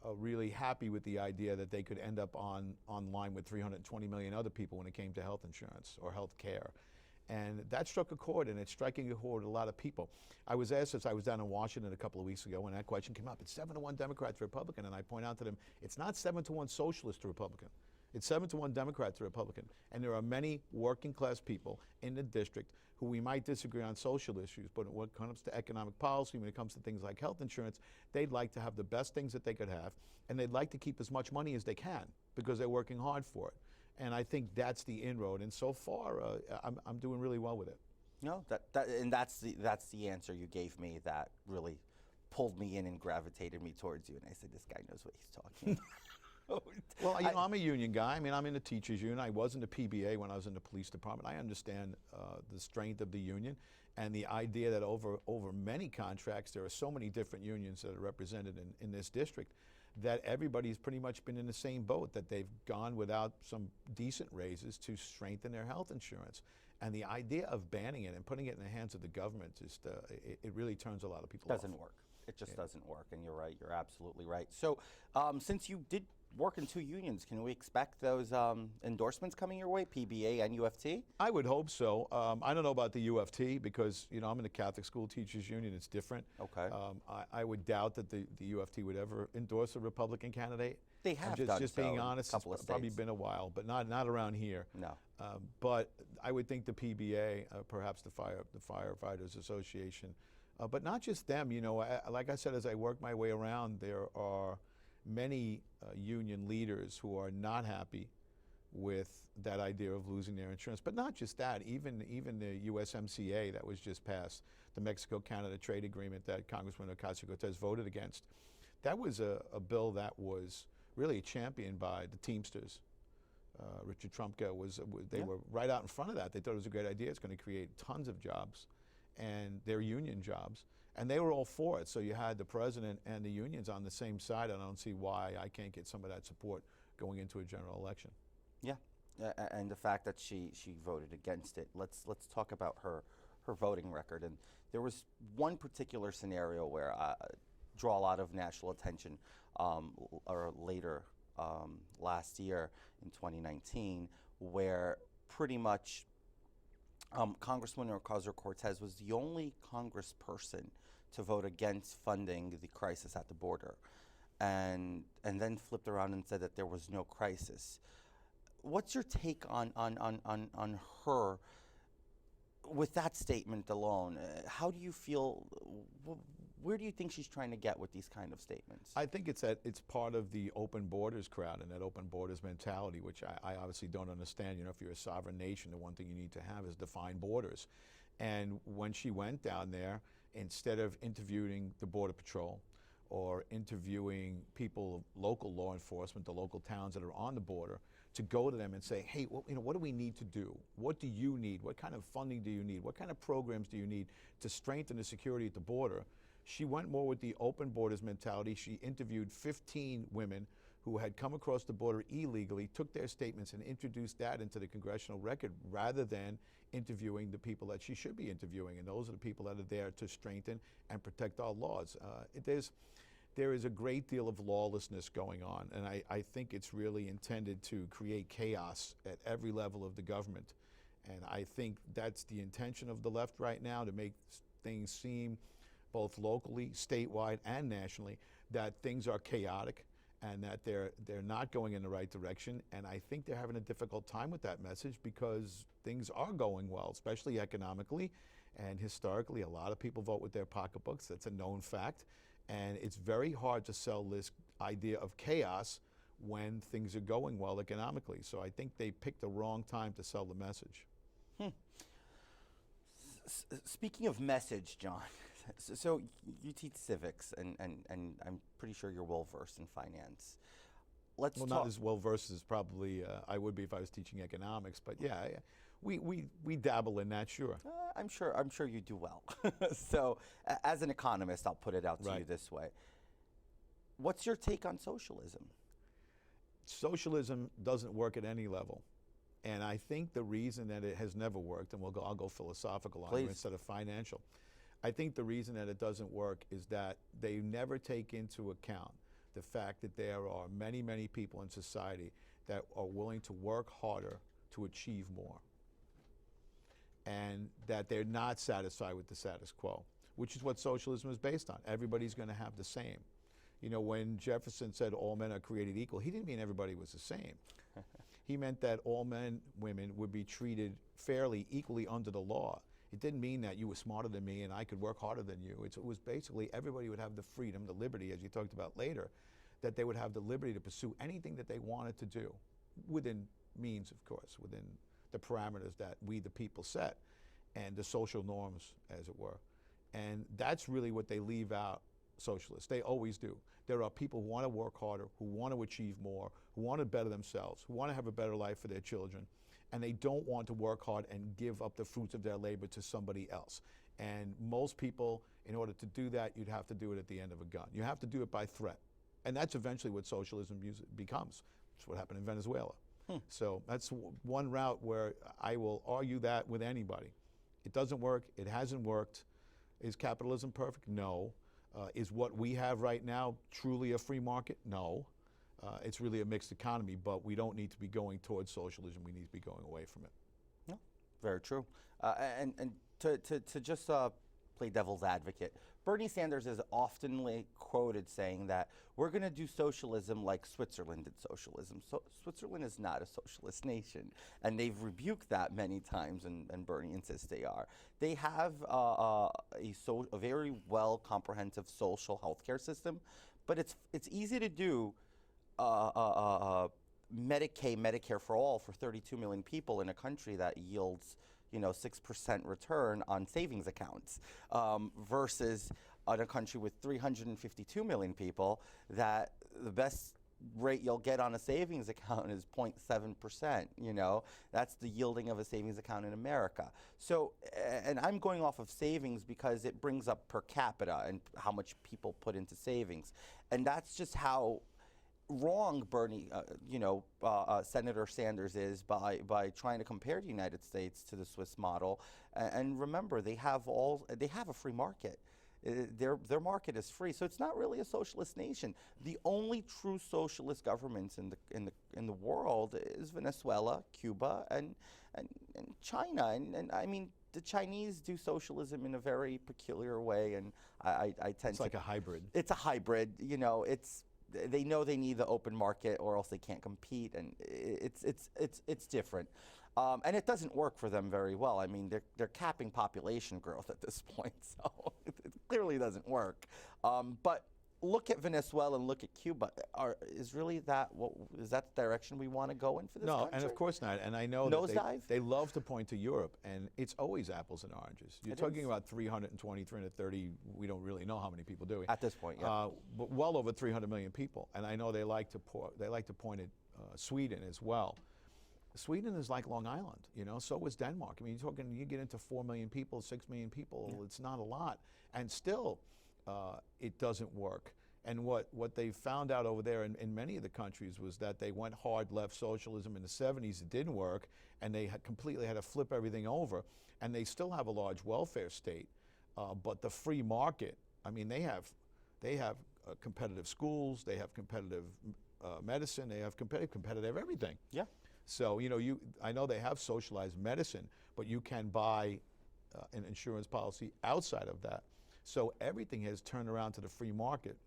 really happy with the idea that they could end up on line with 320 million other people when it came to health insurance or health care. And that struck a chord, and it's striking a chord with a lot of people. I was asked this, I was down in Washington a couple of weeks ago when that question came up. It's 7-1 Democrat to Republican, and I point out to them, it's not 7-1 socialist to Republican. It's 7-1 Democrat to Republican. And there are many working class people in the district who we might disagree on social issues, but when it comes to economic policy, when it comes to things like health insurance, they'd like to have the best things that they could have, and they'd like to keep as much money as they can because they're working hard for it. And I think that's the inroad. And so far, I'm doing really well with it. No, and that's the answer you gave me that really pulled me in and gravitated me towards you. And I said, this guy knows what he's talking about. Well, you know, I'm a union guy. I mean, I'm in the teachers union. I was in the PBA when I was in the police department. I understand the strength of the union and the idea that over many contracts, there are so many different unions that are represented in this district, that everybody's pretty much been in the same boat, that they've gone without some decent raises to strengthen their health insurance. And the idea of banning it and putting it in the hands of the government, just it really turns a lot of people off. Doesn't work. It just doesn't work, and you're right. You're absolutely right. So since you did work in two unions, can we expect those endorsements coming your way, PBA and UFT? I would hope so. I don't know about the UFT because, you know, I'm in the Catholic School Teachers Union. It's different. Okay. I would doubt that the UFT would ever endorse a Republican candidate. They have just done being so in honest, a couple it's of probably states. been a while, but not around here. No. But I would think the PBA, perhaps the Firefighters Association, but not just them. You know, like I said, as I work my way around, there are many union leaders who are not happy with that idea of losing their insurance. But not just that, even the USMCA that was just passed, the Mexico-Canada trade agreement that Congressman Ocasio-Cortez voted against, that was a bill that was really championed by the Teamsters. Richard Trumka they were right out in front of that. They thought it was a great idea. It's going to create tons of jobs, and they're union jobs. And they were all for it. So you had the president and the unions on the same side. And I don't see why I can't get some of that support going into a general election. Yeah, and the fact that she voted against it. Let's talk about her voting record. And there was one particular scenario where draw a lot of national attention, or later last year in 2019, where pretty much Congresswoman Ocasio-Cortez was the only congressperson to vote against funding the crisis at the border, and then flipped around and said that there was no crisis. What's your take on her with that statement alone? How do you feel? Where do you think she's trying to get with these kind of statements? I think it's part of the open borders crowd and that open borders mentality, which I obviously don't understand. You know, if you're a sovereign nation, the one thing you need to have is defined borders. And when she went down there, instead of interviewing the Border Patrol or interviewing people, local law enforcement, the local towns that are on the border, to go to them and say, hey, what do we need to do? What do you need? What kind of funding do you need? What kind of programs do you need to strengthen the security at the border? She went more with the open borders mentality. She interviewed 15 women who had come across the border illegally, took their statements and introduced that into the congressional record rather than interviewing the people that she should be interviewing. And those are the people that are there to strengthen and protect our laws. There is a great deal of lawlessness going on, and I think it's really intended to create chaos at every level of the government. And I think that's the intention of the left right now, to make things seem, both locally, statewide, and nationally, that things are chaotic and that they're not going in the right direction. And I think they're having a difficult time with that message, because things are going well, especially economically. And historically, a lot of people vote with their pocketbooks. That's a known fact. And it's very hard to sell this idea of chaos when things are going well economically. So I think they picked the wrong time to sell the message. Speaking of message, John, so you teach civics, and I'm pretty sure you're well versed in finance. Let's well, talk. not as well versed as probably I would be if I was teaching economics, but yeah, we dabble in that, sure. I'm sure you do well. So, as an economist, I'll put it out to you Right. this way. What's your take on socialism? Socialism doesn't work at any level. And I think the reason that it has never worked, and I'll go philosophical on Please. it instead of financial. I think the reason that it doesn't work is that they never take into account the fact that there are many, many people in society that are willing to work harder to achieve more. And that they're not satisfied with the status quo, which is what socialism is based on. Everybody's going to have the same. You know, when Jefferson said all men are created equal, he didn't mean everybody was the same. He meant that all men, women would be treated fairly, equally under the law. It didn't mean that you were smarter than me and I could work harder than you. It was basically everybody would have the freedom, the liberty, as you talked about later, that they would have the liberty to pursue anything that they wanted to do, within means, of course, within the parameters that we, the people, set, and the social norms, as it were. And that's really what they leave out, socialists. They always do. There are people who want to work harder, who want to achieve more, who want to better themselves, who want to have a better life for their children, and they don't want to work hard and give up the fruits of their labor to somebody else. And most people, in order to do that, you'd have to do it at the end of a gun. You have to do it by threat. And that's eventually what socialism becomes. That's what happened in Venezuela. So that's one route where I will argue that with anybody. It doesn't work. It hasn't worked. Is capitalism perfect? No. Is what we have right now truly a free market? No. It's really a mixed economy, but we don't need to be going towards socialism. We need to be going away from it. No, very true. And to just play devil's advocate, Bernie Sanders is often quoted saying that we're going to do socialism like Switzerland did socialism. So Switzerland is not a socialist nation, and they've rebuked that many times, and Bernie insists they are. They have a very well comprehensive social health care system, but it's easy to do Medicare for all for 32 million people in a country that yields 6% return on savings accounts versus in a country with 352 million people that the best rate you'll get on a savings account is 0.7%. That's the yielding of a savings account in America. So, and I'm going off of savings because it brings up per capita and how much people put into savings. And that's just how wrong Bernie, Senator Sanders is by trying to compare the United States to the Swiss model. And remember, they have a free market. Their market is free, so it's not really a socialist nation. The only true socialist governments in the world is Venezuela, Cuba, and China. And I mean, the Chinese do socialism in a very peculiar way, and I tend It's like a hybrid. It's a hybrid. They know they need the open market or else they can't compete, and it's different. And it doesn't work for them very well. I mean, they're capping population growth at this point, so it clearly doesn't work. But look at Venezuela and look at Cuba. Is that the direction we want to go in for this country? No, and of course not. And I know that they love to point to Europe, and it's always apples and oranges. You're talking about 320, 330, we don't really know how many people do we? At this point, yeah. But well over 300 million people. And I know they like to point at Sweden as well. Sweden is like Long Island, so is Denmark. I mean, you get into 4 million people, 6 million people, yeah. It's not a lot. And still, it doesn't work. And what they found out over there in many of the countries was that they went hard left socialism in the 70s. It didn't work, and they completely had to flip everything over. And they still have a large welfare state, but the free market, I mean, they have competitive schools, they have competitive medicine, they have competitive everything. Yeah. So, I know they have socialized medicine, but you can buy an insurance policy outside of that. So everything has turned around to the free market.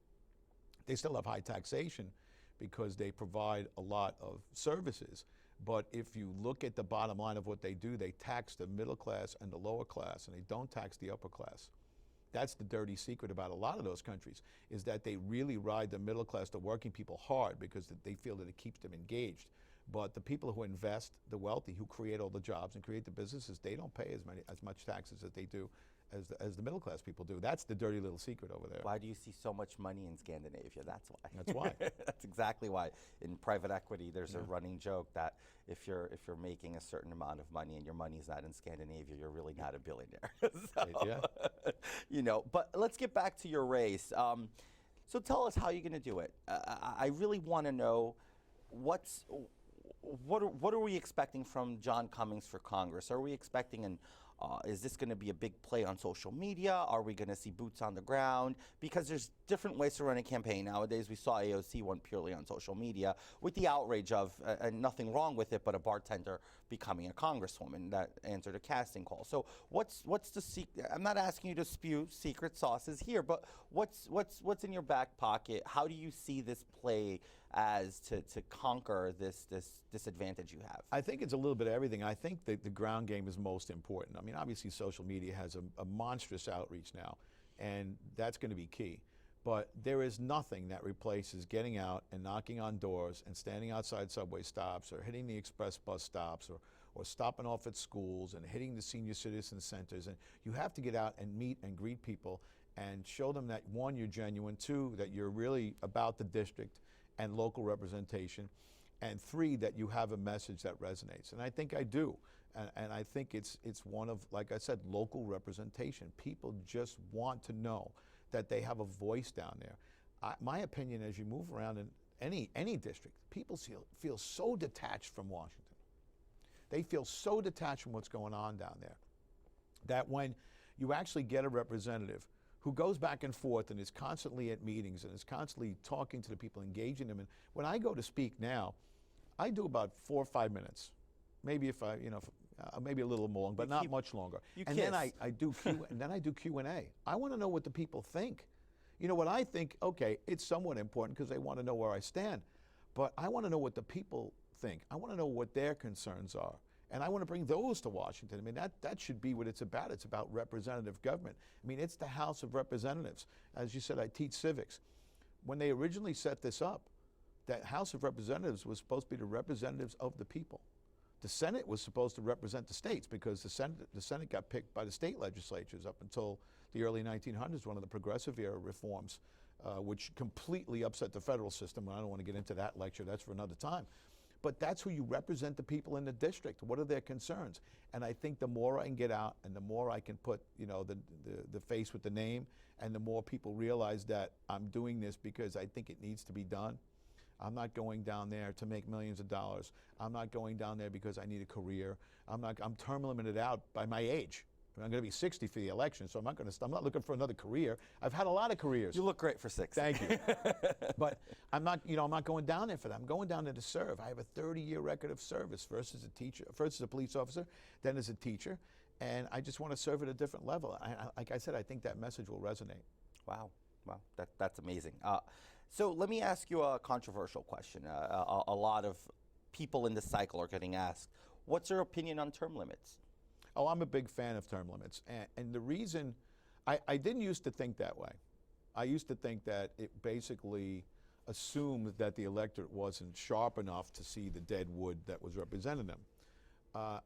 They still have high taxation because they provide a lot of services. But if you look at the bottom line of what they do, they tax the middle class and the lower class, and they don't tax the upper class. That's the dirty secret about a lot of those countries, is that they really ride the middle class, the working people, hard because they feel that it keeps them engaged. But the people who invest, the wealthy, who create all the jobs and create the businesses, they don't pay as much taxes as they do as the middle class people do. That's the dirty little secret over there. Why do you see so much money in Scandinavia? That's why. That's why. That's exactly why. In private equity, there's a running joke that if you're making a certain amount of money and your money's not in Scandinavia, you're really not a billionaire. So, but let's get back to your race. So tell us how you're going to do it. I really want to know what are we expecting from John Cummings for Congress? Are we expecting is this going to be a big play on social media? Are we going to see boots on the ground? Because there's different ways to run a campaign nowadays. We saw AOC went purely on social media with the outrage of, and nothing wrong with it, but a bartender becoming a congresswoman that answered a casting call. So what's the secret? I'm not asking you to spew secret sauces here, but what's in your back pocket? How do you see this play as to conquer this disadvantage you have? I think it's a little bit of everything. I think that the ground game is most important. I mean, obviously social media has a monstrous outreach now, and that's going to be key. But there is nothing that replaces getting out and knocking on doors and standing outside subway stops or hitting the express bus stops or stopping off at schools and hitting the senior citizen centers. And you have to get out and meet and greet people and show them that, one, you're genuine, two, that you're really about the district and local representation, and three, that you have a message that resonates. And I think I do. And I think it's one of, like I said, local representation. People just want to know that they have a voice down there. My opinion, as you move around in any district, people feel so detached from Washington. They feel so detached from what's going on down there that when you actually get a representative who goes back and forth and is constantly at meetings and is constantly talking to the people, engaging them. And when I go to speak now, I do about 4 or 5 minutes, maybe maybe a little more, but not much longer. Then I do Q&A. I want to know what the people think. What I think, okay, it's somewhat important because they want to know where I stand, but I want to know what the people think. I want to know what their concerns are. And I want to bring those to Washington. I mean, that should be what it's about. It's about representative government. I mean, it's the House of Representatives. As you said, I teach civics. When they originally set this up, that House of Representatives was supposed to be the representatives of the people. The Senate was supposed to represent the states because the Senate got picked by the state legislatures up until the early 1900s, one of the progressive era reforms, which completely upset the federal system. I don't want to get into that lecture. That's for another time. But that's who you represent, the people in the district. What are their concerns? And I think the more I can get out and the more I can put, the face with the name, and the more people realize that I'm doing this because I think it needs to be done. I'm not going down there to make millions of dollars. I'm not going down there because I need a career. I'm term limited out by my age. I'm going to be 60 for the election, so I'm not looking for another career. I've had a lot of careers. You look great for 60. Thank you. But I'm not going down there for that. I'm going down there to serve. I have a 30-year record of service, first as a teacher, first as a police officer, then as a teacher, and I just want to serve at a different level. Like I said, I think that message will resonate. Wow, that's amazing. So let me ask you a controversial question. A lot of people in this cycle are getting asked, what's your opinion on term limits? Oh, I'm a big fan of term limits. And the reason, I didn't used to think that way. I used to think that it basically assumed that the electorate wasn't sharp enough to see the dead wood that was representing them.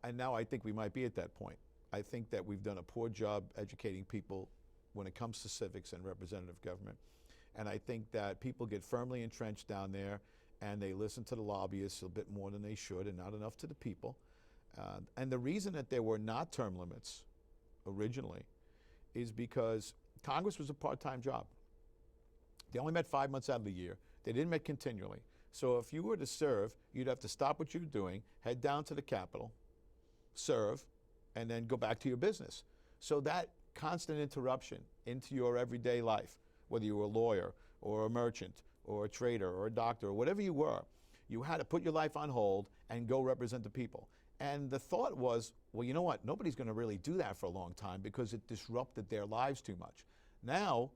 And now I think we might be at that point. I think that we've done a poor job educating people when it comes to civics and representative government. And I think that people get firmly entrenched down there and they listen to the lobbyists a bit more than they should and not enough to the people. And the reason that there were not term limits originally is because Congress was a part-time job. They only met 5 months out of the year. They didn't meet continually. So if you were to serve, you'd have to stop what you were doing, head down to the Capitol, serve, and then go back to your business. So that constant interruption into your everyday life, whether you were a lawyer or a merchant or a trader or a doctor or whatever you were, You had to put your life on hold and go represent the people. And the thought was, well, you know what? Nobody's going to really do that for a long time because it disrupted their lives too much. Now,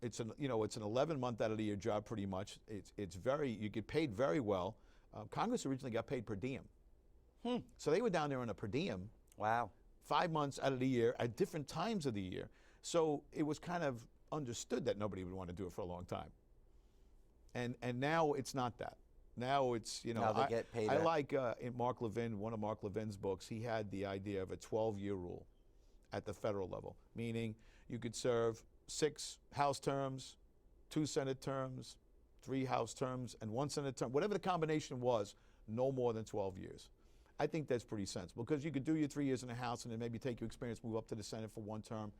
it's an 11-month out of the year job pretty much. You get paid very well. Congress originally got paid per diem. So they were down there on a per diem. Wow. 5 months out of the year at different times of the year. So it was kind of understood that nobody would want to do it for a long time. And now it's not that. Now it's, Now they get paid. I like in Mark Levin, one of Mark Levin's books, he had the idea of a 12-year rule at the federal level, meaning you could serve 6 House terms, 2 Senate terms, 3 House terms, and 1 Senate term, whatever the combination was, no more than 12 years. I think that's pretty sensible because you could do your 3 years in the House and then maybe take your experience, move up to the Senate for 1 term.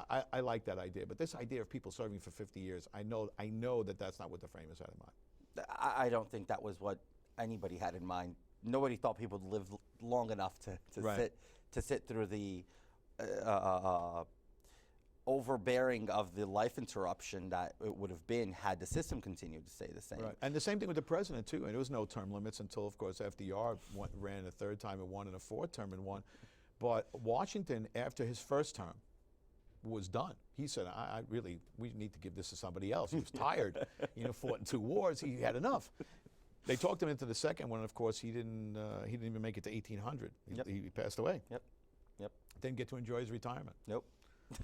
I like that idea. But this idea of people serving for 50 years, I know that that's not what the framers had in mind. I don't think that was what anybody had in mind. Nobody thought people would live long enough to sit through the overbearing of the life interruption that it would have been had the system continued to stay the same. Right. And the same thing with the president too. And there was no term limits until, of course, FDR ran a 3rd time and won, and a 4th term and won. But Washington, after his 1st term was done, he said, we need to give this to somebody else. He was tired. Fought in 2 wars. He had enough. They talked him into the 2nd one. Of course, he didn't even make it to 1800. He passed away. Yep. Didn't get to enjoy his retirement. Nope.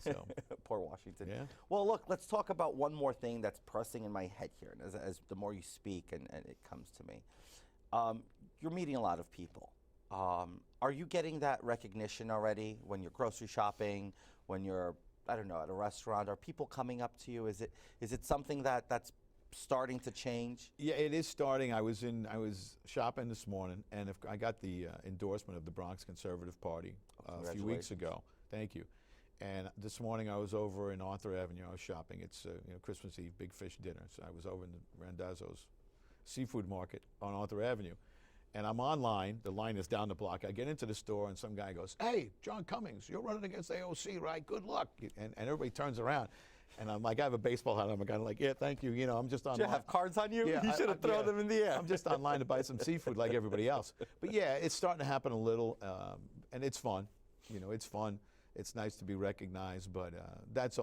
So poor Washington. Yeah. Well, look, let's talk about one more thing that's pressing in my head here, and as the more you speak and it comes to me. You're meeting a lot of people. Are you getting that recognition already when you're grocery shopping, when you're, I don't know, at a restaurant? Are people coming up to you? Is it something that's starting to change? Yeah, it is starting. I was shopping this morning, and I got the endorsement of the Bronx Conservative Party a few weeks ago. Thank you. And this morning I was over in Arthur Avenue. I was shopping. It's Christmas Eve, big fish dinner. So I was over in the Randazzo's seafood market on Arthur Avenue. And I'm online. The line is down the block. I get into the store and some guy goes, "Hey, John Cummings, you're running against AOC, right? Good luck." And everybody turns around. And I'm like, I have a baseball hat. I'm kind of like, yeah, thank you. I'm just online. Do you have cards on you? Yeah, you should have thrown them in the air. I'm just online to buy some seafood like everybody else. But yeah, it's starting to happen a little, and it's fun. It's fun. It's nice to be recognized, but that's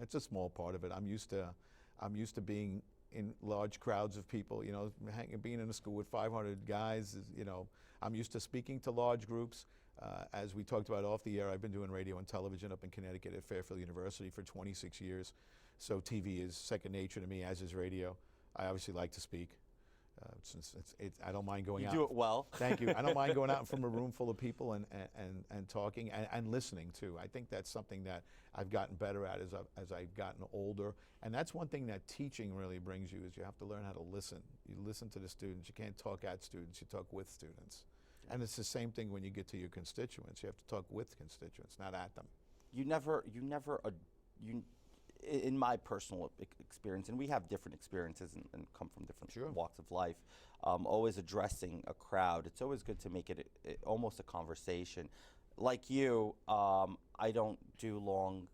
it's a small part of it. I'm used to being in large crowds of people. Being in a school with 500 guys. I'm used to speaking to large groups. As we talked about off the air, I've been doing radio and television up in Connecticut at Fairfield University for 26 years. So TV is second nature to me, as is radio. I obviously like to speak. Since I don't mind going out. You do it well. Thank you. I don't mind going out from a room full of people and talking and listening too. I think that's something that I've gotten better at as I've gotten older. And that's one thing that teaching really brings you is you have to learn how to listen. You listen to the students. You can't talk at students. You talk with students. And it's the same thing when you get to your constituents. You have to talk with constituents, not at them. In my personal experience, and we have different experiences and come from different walks of life, always addressing a crowd, it's always good to make it almost a conversation. Like you, I don't do long,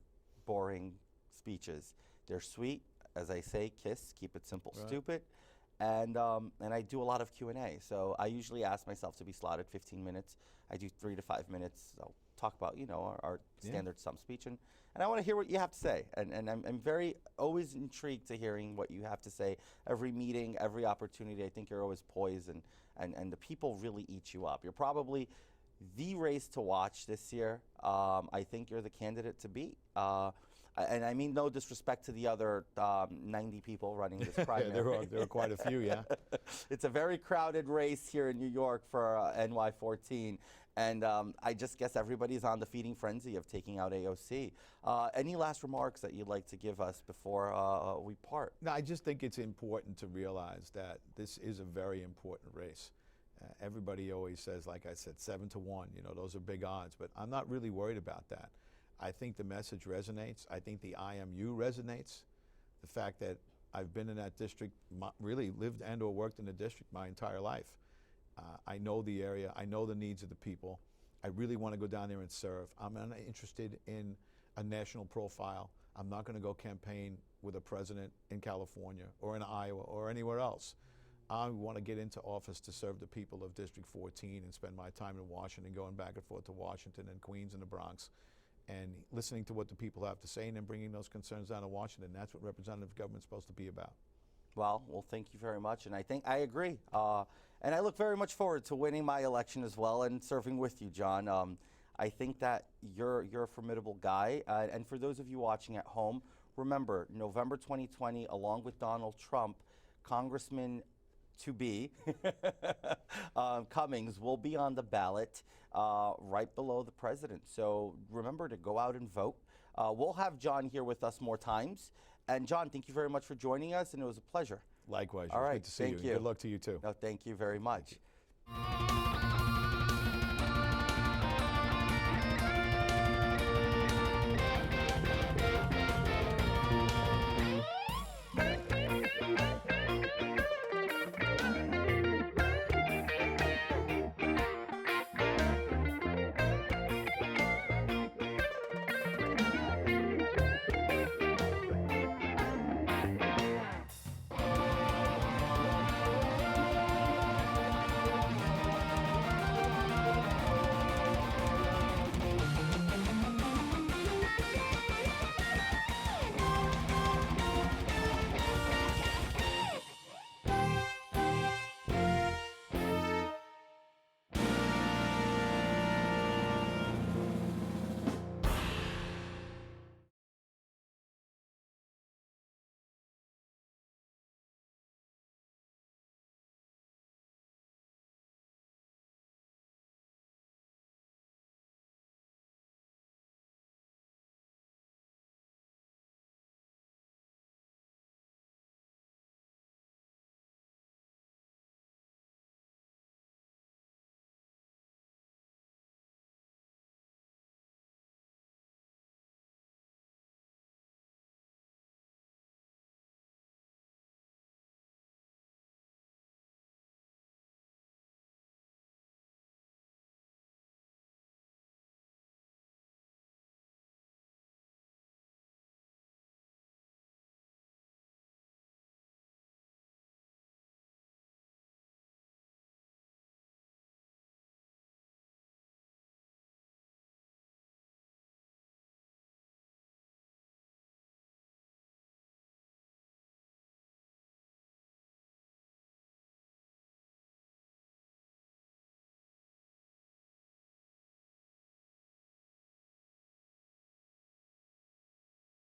boring speeches. They're sweet, as I say, kiss, keep it simple, stupid. And I do a lot of Q&A. So I usually ask myself to be slotted 15 minutes. I do 3 to 5 minutes. I'll talk about, our standard stump speech. And I want to hear what you have to say. And I'm very always intrigued to hearing what you have to say. Every meeting, every opportunity, I think you're always poised and the people really eat you up. You're probably the race to watch this year. I think you're the candidate to beat. And I mean no disrespect to the other 90 people running this primary. Yeah, there are quite a few, yeah. It's a very crowded race here in New York for NY14. And I just guess everybody's on the feeding frenzy of taking out AOC. Any last remarks that you'd like to give us before we part? No, I just think it's important to realize that this is a very important race. Everybody always says, like I said, 7 to 1. Those are big odds. But I'm not really worried about that. I think the message resonates. I think the IMU resonates. The fact that I've been in that district, really lived and or worked in the district my entire life. I know the area. I know the needs of the people. I really want to go down there and serve. I'm not interested in a national profile. I'm not going to go campaign with a president in California or in Iowa or anywhere else. I want to get into office to serve the people of District 14 and spend my time in Washington, going back and forth to Washington and Queens and the Bronx, and listening to what the people have to say and then bringing those concerns down to Washington. That's what representative government's supposed to be about. Well, thank you very much, and I think I agree. And I look very much forward to winning my election as well and serving with you, John. I think that you're a formidable guy. And for those of you watching at home, remember, November 2020, along with Donald Trump, Congressman to be Cummings will be on the ballot right below the president. So remember to go out and vote. We'll have John here with us more times. And John, thank you very much for joining us, and it was a pleasure. Likewise. All right, Good to see thank you. you. Good luck to you too. No, thank you very much.